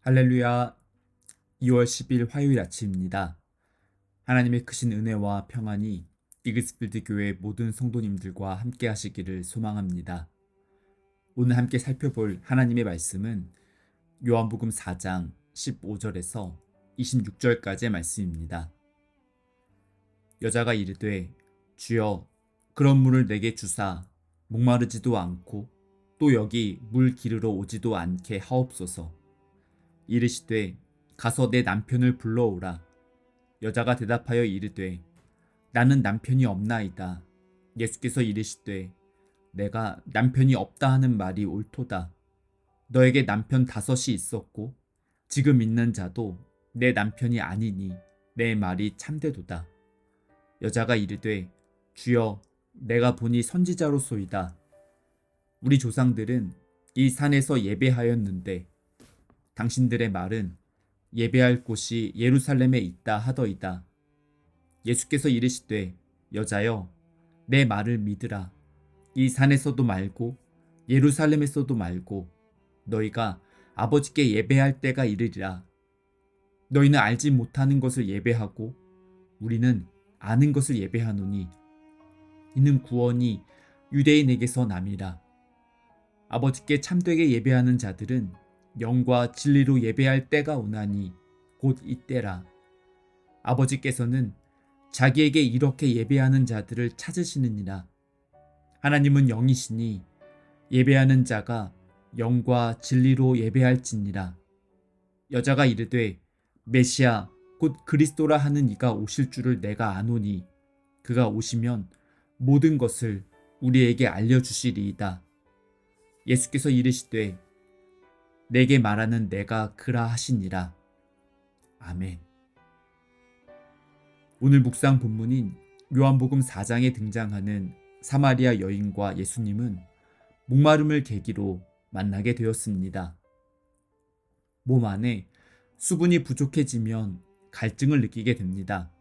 할렐루야. 2월 10일 화요일 아침입니다. 하나님의 크신 은혜와 평안이 이그스필드 교회 모든 성도님들과 함께 하시기를 소망합니다. 오늘 함께 살펴볼 하나님의 말씀은 요한복음 4장 15절에서 26절까지의 말씀입니다. 여자가 이르되 주여 그런 물을 내게 주사 목마르지도 않고 또 여기 물 기르러 오지도 않게 하옵소서. 이르시되 가서 내 남편을 불러오라. 여자가 대답하여 이르되 나는 남편이 없나이다. 예수께서 이르시되 내가 남편이 없다 하는 말이 옳도다. 너에게 남편 5이 있었고 지금 있는 자도 내 남편이 아니니 내 말이 참되도다. 여자가 이르되 주여 내가 보니 선지자로소이다. 우리 조상들은 이 산에서 예배하였는데 당신들의 말은 예배할 곳이 예루살렘에 있다 하더이다. 예수께서 이르시되 여자여 내 말을 믿으라. 이 산에서도 말고 예루살렘에서도 말고 너희가 아버지께 예배할 때가 이르리라. 너희는 알지 못하는 것을 예배하고 우리는 아는 것을 예배하노니 이는 구원이 유대인에게서 남이라. 아버지께 참되게 예배하는 자들은 영과 진리로 예배할 때가 오나니 곧 이때라. 아버지께서는 자기에게 이렇게 예배하는 자들을 찾으시느니라. 하나님은 영이시니 예배하는 자가 영과 진리로 예배할지니라. 여자가 이르되 메시아 곧 그리스도라 하는 이가 오실 줄을 내가 아노니 그가 오시면 모든 것을 우리에게 알려주시리이다. 예수께서 이르시되 내게 말하는 내가 그라 하시니라. 아멘. 오늘 묵상 본문인 요한복음 4장에 등장하는 사마리아 여인과 예수님은 목마름을 계기로 만나게 되었습니다. 몸 안에 수분이 부족해지면 갈증을 느끼게 됩니다.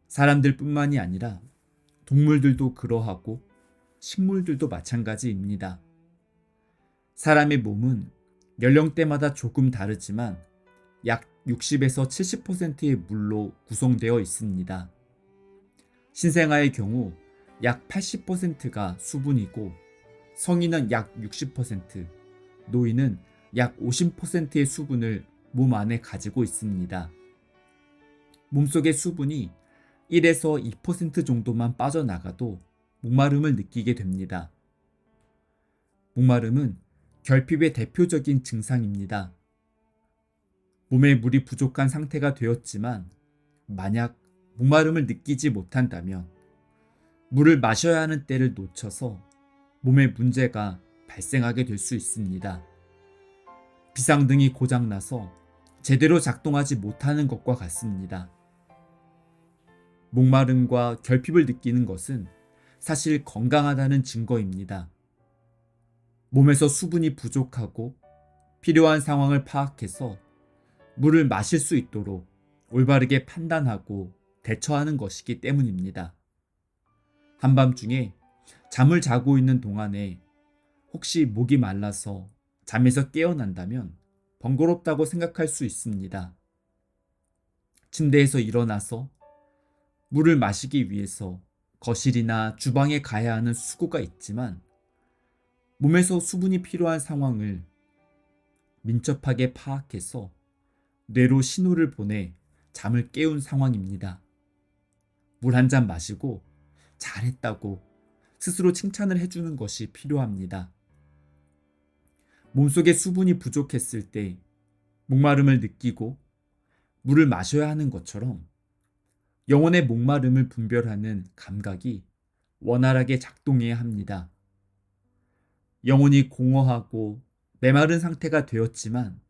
사람들뿐만이 아니라 동물들도 그러하고 식물들도 마찬가지입니다. 사람의 몸은 연령대마다 조금 다르지만 약 60에서 70%의 물로 구성되어 있습니다. 신생아의 경우 약 80%가 수분이고 성인은 약 60%, 노인은 약 50%의 수분을 몸 안에 가지고 있습니다. 몸속의 수분이 1에서 2% 정도만 빠져나가도 목마름을 느끼게 됩니다. 목마름은 결핍의 대표적인 증상입니다. 몸에 물이 부족한 상태가 되었지만 만약 목마름을 느끼지 못한다면 물을 마셔야 하는 때를 놓쳐서 몸에 문제가 발생하게 될 수 있습니다. 비상등이 고장나서 제대로 작동하지 못하는 것과 같습니다. 목마름과 결핍을 느끼는 것은 사실 건강하다는 증거입니다. 몸에서 수분이 부족하고 필요한 상황을 파악해서 물을 마실 수 있도록 올바르게 판단하고 대처하는 것이기 때문입니다. 한밤중에 잠을 자고 있는 동안에 혹시 목이 말라서 잠에서 깨어난다면 번거롭다고 생각할 수 있습니다. 침대에서 일어나서 물을 마시기 위해서 거실이나 주방에 가야 하는 수고가 있지만 몸에서 수분이 필요한 상황을 민첩하게 파악해서 뇌로 신호를 보내 잠을 깨운 상황입니다. 물 한 잔 마시고 잘했다고 스스로 칭찬을 해주는 것이 필요합니다. 몸속에 수분이 부족했을 때 목마름을 느끼고 물을 마셔야 하는 것처럼 영혼의 목마름을 분별하는 감각이 원활하게 작동해야 합니다. 영혼이 공허하고 메마른 상태가 되었지만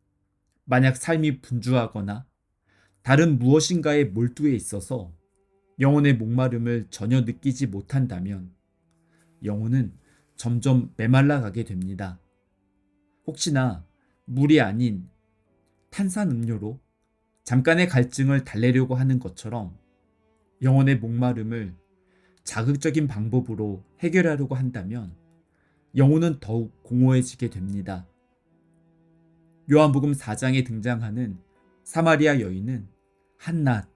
만약 삶이 분주하거나 다른 무엇인가에 몰두해 있어서 영혼의 목마름을 전혀 느끼지 못한다면 영혼은 점점 메말라 가게 됩니다. 혹시나 물이 아닌 탄산음료로 잠깐의 갈증을 달래려고 하는 것처럼 영혼의 목마름을 자극적인 방법으로 해결하려고 한다면 영혼은 더욱 공허해지게 됩니다. 요한복음 4장에 등장하는 사마리아 여인은 한낮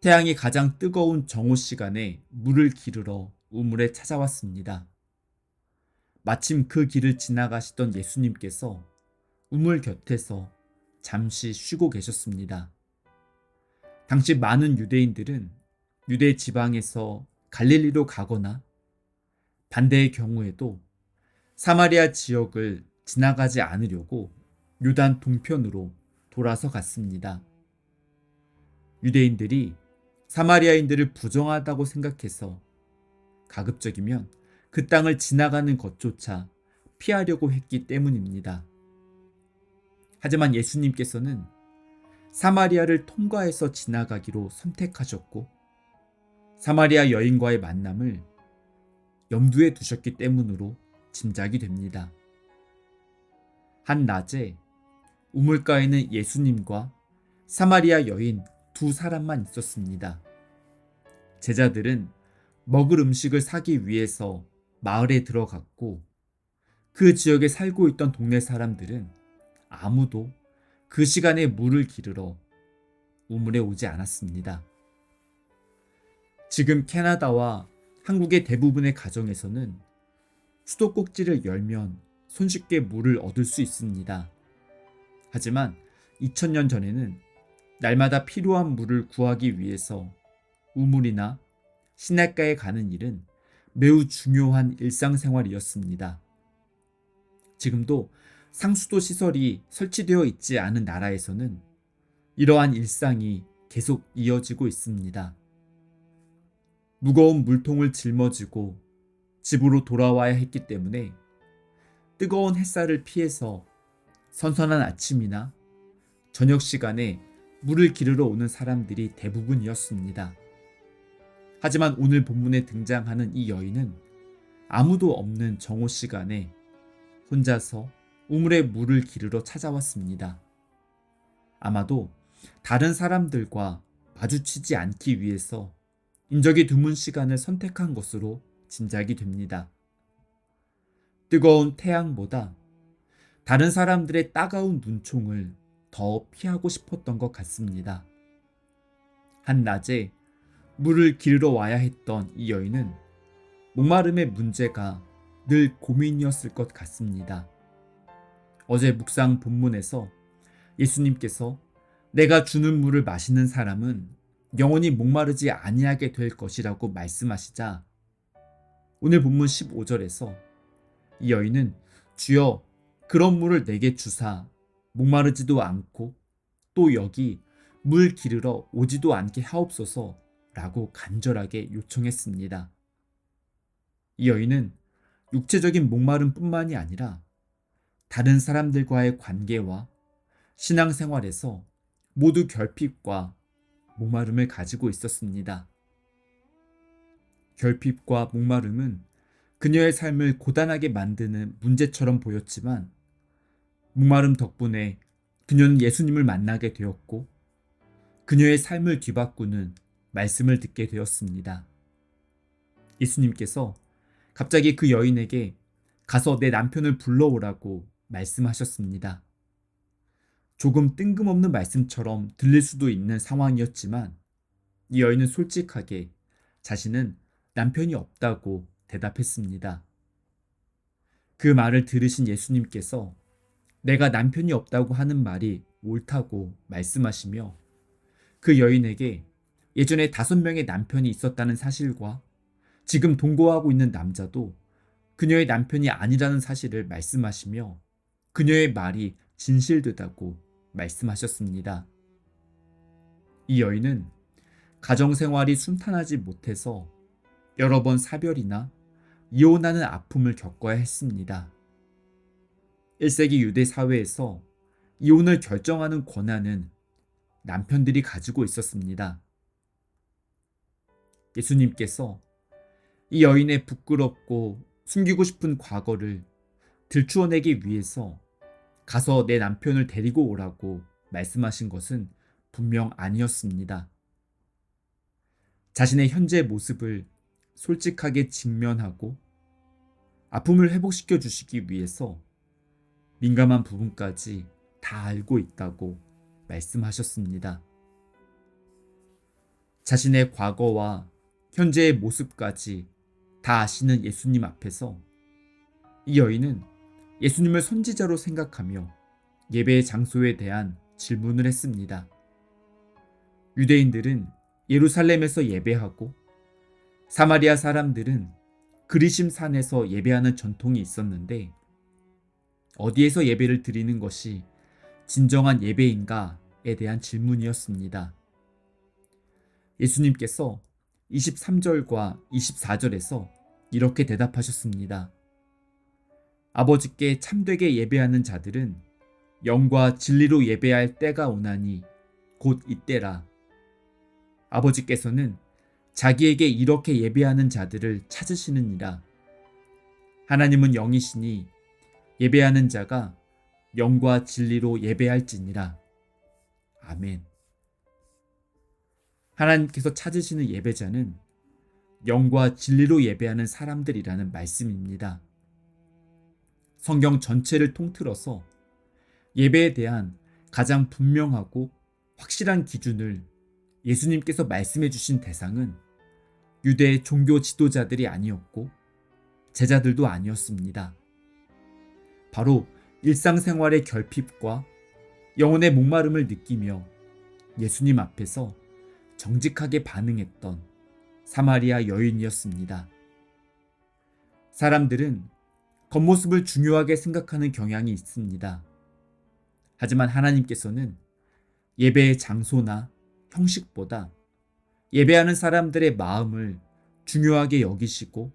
태양이 가장 뜨거운 정오 시간에 물을 기르러 우물에 찾아왔습니다. 마침 그 길을 지나가시던 예수님께서 우물 곁에서 잠시 쉬고 계셨습니다. 당시 많은 유대인들은 유대 지방에서 갈릴리로 가거나 반대의 경우에도 사마리아 지역을 지나가지 않으려고 요단 동편으로 돌아서 갔습니다. 유대인들이 사마리아인들을 부정하다고 생각해서 가급적이면 그 땅을 지나가는 것조차 피하려고 했기 때문입니다. 하지만 예수님께서는 사마리아를 통과해서 지나가기로 선택하셨고 사마리아 여인과의 만남을 염두에 두셨기 때문으로 짐작이 됩니다. 한낮에 우물가에는 예수님과 사마리아 여인 두 사람만 있었습니다. 제자들은 먹을 음식을 사기 위해서 마을에 들어갔고 그 지역에 살고 있던 동네 사람들은 아무도 그 시간에 물을 기르러 우물에 오지 않았습니다. 지금 캐나다와 한국의 대부분의 가정에서는 수도꼭지를 열면 손쉽게 물을 얻을 수 있습니다. 하지만 2000년 전에는 날마다 필요한 물을 구하기 위해서 우물이나 시냇가에 가는 일은 매우 중요한 일상생활이었습니다. 지금도 상수도 시설이 설치되어 있지 않은 나라에서는 이러한 일상이 계속 이어지고 있습니다. 무거운 물통을 짊어지고 집으로 돌아와야 했기 때문에 뜨거운 햇살을 피해서 선선한 아침이나 저녁 시간에 물을 기르러 오는 사람들이 대부분이었습니다. 하지만 오늘 본문에 등장하는 이 여인은 아무도 없는 정오 시간에 혼자서 우물에 물을 기르러 찾아왔습니다. 아마도 다른 사람들과 마주치지 않기 위해서 인적이 드문 시간을 선택한 것으로 짐작이 됩니다. 뜨거운 태양보다 다른 사람들의 따가운 눈총을 더 피하고 싶었던 것 같습니다. 한낮에 물을 기르러 와야 했던 이 여인은 목마름의 문제가 늘 고민이었을 것 같습니다. 어제 묵상 본문에서 예수님께서 내가 주는 물을 마시는 사람은 영원히 목마르지 아니하게 될 것이라고 말씀하시자 오늘 본문 15절에서 이 여인은 주여 그런 물을 내게 주사 목마르지도 않고 또 여기 물 기르러 오지도 않게 하옵소서 라고 간절하게 요청했습니다. 이 여인은 육체적인 목마름뿐만이 아니라 다른 사람들과의 관계와 신앙생활에서 모두 결핍과 목마름을 가지고 있었습니다. 결핍과 목마름은 그녀의 삶을 고단하게 만드는 문제처럼 보였지만 목마름 덕분에 그녀는 예수님을 만나게 되었고 그녀의 삶을 뒤바꾸는 말씀을 듣게 되었습니다. 예수님께서 갑자기 그 여인에게 가서 내 남편을 불러오라고 말씀하셨습니다. 조금 뜬금없는 말씀처럼 들릴 수도 있는 상황이었지만 이 여인은 솔직하게 자신은 남편이 없다고 대답했습니다. 그 말을 들으신 예수님께서 내가 남편이 없다고 하는 말이 옳다고 말씀하시며 그 여인에게 예전에 5명의 남편이 있었다는 사실과 지금 동거하고 있는 남자도 그녀의 남편이 아니라는 사실을 말씀하시며 그녀의 말이 진실되다고 말씀하셨습니다. 이 여인은 가정생활이 순탄하지 못해서 여러 번 사별이나 이혼하는 아픔을 겪어야 했습니다. 1세기 유대 사회에서 이혼을 결정하는 권한은 남편들이 가지고 있었습니다. 예수님께서 이 여인의 부끄럽고 숨기고 싶은 과거를 들추어내기 위해서 가서 내 남편을 데리고 오라고 말씀하신 것은 분명 아니었습니다. 자신의 현재 모습을 솔직하게 직면하고 아픔을 회복시켜 주시기 위해서 민감한 부분까지 다 다 알고 있다고 말씀하셨습니다. 자신의 과거와 현재의 모습까지 다 아시는 예수님 앞에서 이 여인은 예수님을 선지자로 생각하며 예배의 장소에 대한 질문을 했습니다. 유대인들은 예루살렘에서 예배하고 사마리아 사람들은 그리심 산에서 예배하는 전통이 있었는데 어디에서 예배를 드리는 것이 진정한 예배인가에 대한 질문이었습니다. 예수님께서 23절과 24절에서 이렇게 대답하셨습니다. 아버지께 참되게 예배하는 자들은 영과 진리로 예배할 때가 오나니 곧 이때라. 아버지께서는 자기에게 이렇게 예배하는 자들을 찾으시느니라. 하나님은 영이시니 예배하는 자가 영과 진리로 예배할지니라. 아멘. 하나님께서 찾으시는 예배자는 영과 진리로 예배하는 사람들이라는 말씀입니다. 성경 전체를 통틀어서 예배에 대한 가장 분명하고 확실한 기준을 예수님께서 말씀해 주신 대상은 유대 종교 지도자들이 아니었고 제자들도 아니었습니다. 바로 일상생활의 결핍과 영혼의 목마름을 느끼며 예수님 앞에서 정직하게 반응했던 사마리아 여인이었습니다. 사람들은 겉모습을 중요하게 생각하는 경향이 있습니다. 하지만 하나님께서는 예배의 장소나 형식보다 예배하는 사람들의 마음을 중요하게 여기시고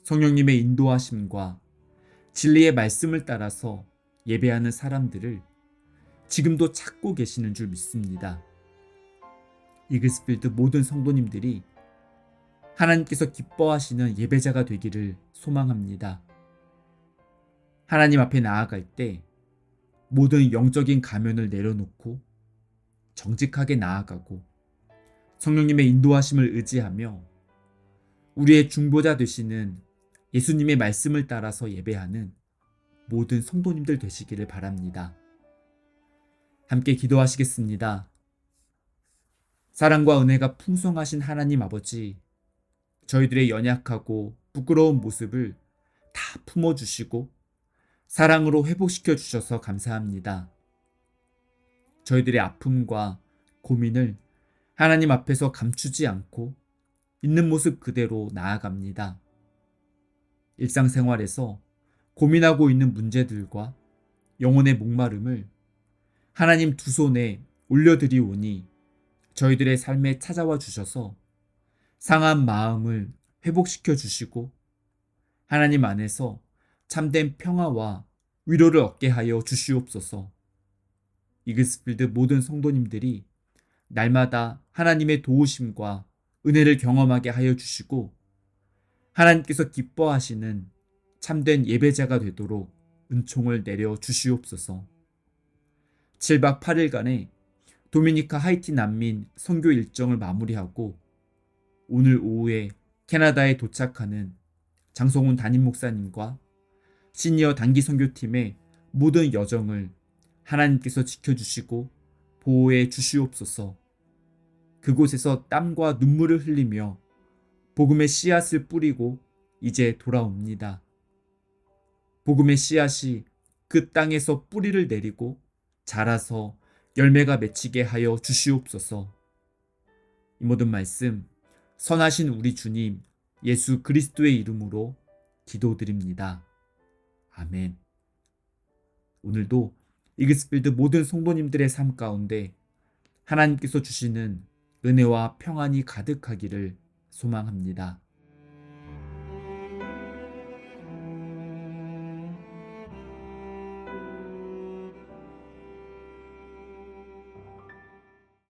성령님의 인도하심과 진리의 말씀을 따라서 예배하는 사람들을 지금도 찾고 계시는 줄 믿습니다. 이글스필드 모든 성도님들이 하나님께서 기뻐하시는 예배자가 되기를 소망합니다. 하나님 앞에 나아갈 때 모든 영적인 가면을 내려놓고 정직하게 나아가고 성령님의 인도하심을 의지하며 우리의 중보자 되시는 예수님의 말씀을 따라서 예배하는 모든 성도님들 되시기를 바랍니다. 함께 기도하시겠습니다. 사랑과 은혜가 풍성하신 하나님 아버지, 저희들의 연약하고 부끄러운 모습을 다 품어주시고 사랑으로 회복시켜 주셔서 감사합니다. 저희들의 아픔과 고민을 하나님 앞에서 감추지 않고 있는 모습 그대로 나아갑니다. 일상생활에서 고민하고 있는 문제들과 영혼의 목마름을 하나님 두 손에 올려드리오니 저희들의 삶에 찾아와 주셔서 상한 마음을 회복시켜 주시고 하나님 안에서 참된 평화와 위로를 얻게 하여 주시옵소서. 이글스필드 모든 성도님들이 날마다 하나님의 도우심과 은혜를 경험하게 하여 주시고 하나님께서 기뻐하시는 참된 예배자가 되도록 은총을 내려 주시옵소서. 7박 8일간의 도미니카 하이티 난민 선교 일정을 마무리하고 오늘 오후에 캐나다에 도착하는 장성훈 담임 목사님과 시니어 단기 선교팀의 모든 여정을 하나님께서 지켜주시고 보호해 주시옵소서. 그곳에서 땀과 눈물을 흘리며 복음의 씨앗을 뿌리고 이제 돌아옵니다. 복음의 씨앗이 그 땅에서 뿌리를 내리고 자라서 열매가 맺히게 하여 주시옵소서. 이 모든 말씀 선하신 우리 주님 예수 그리스도의 이름으로 기도드립니다. 아멘. 오늘도 이글스필드 모든 성도님들의 삶 가운데 하나님께서 주시는 은혜와 평안이 가득하기를 소망합니다.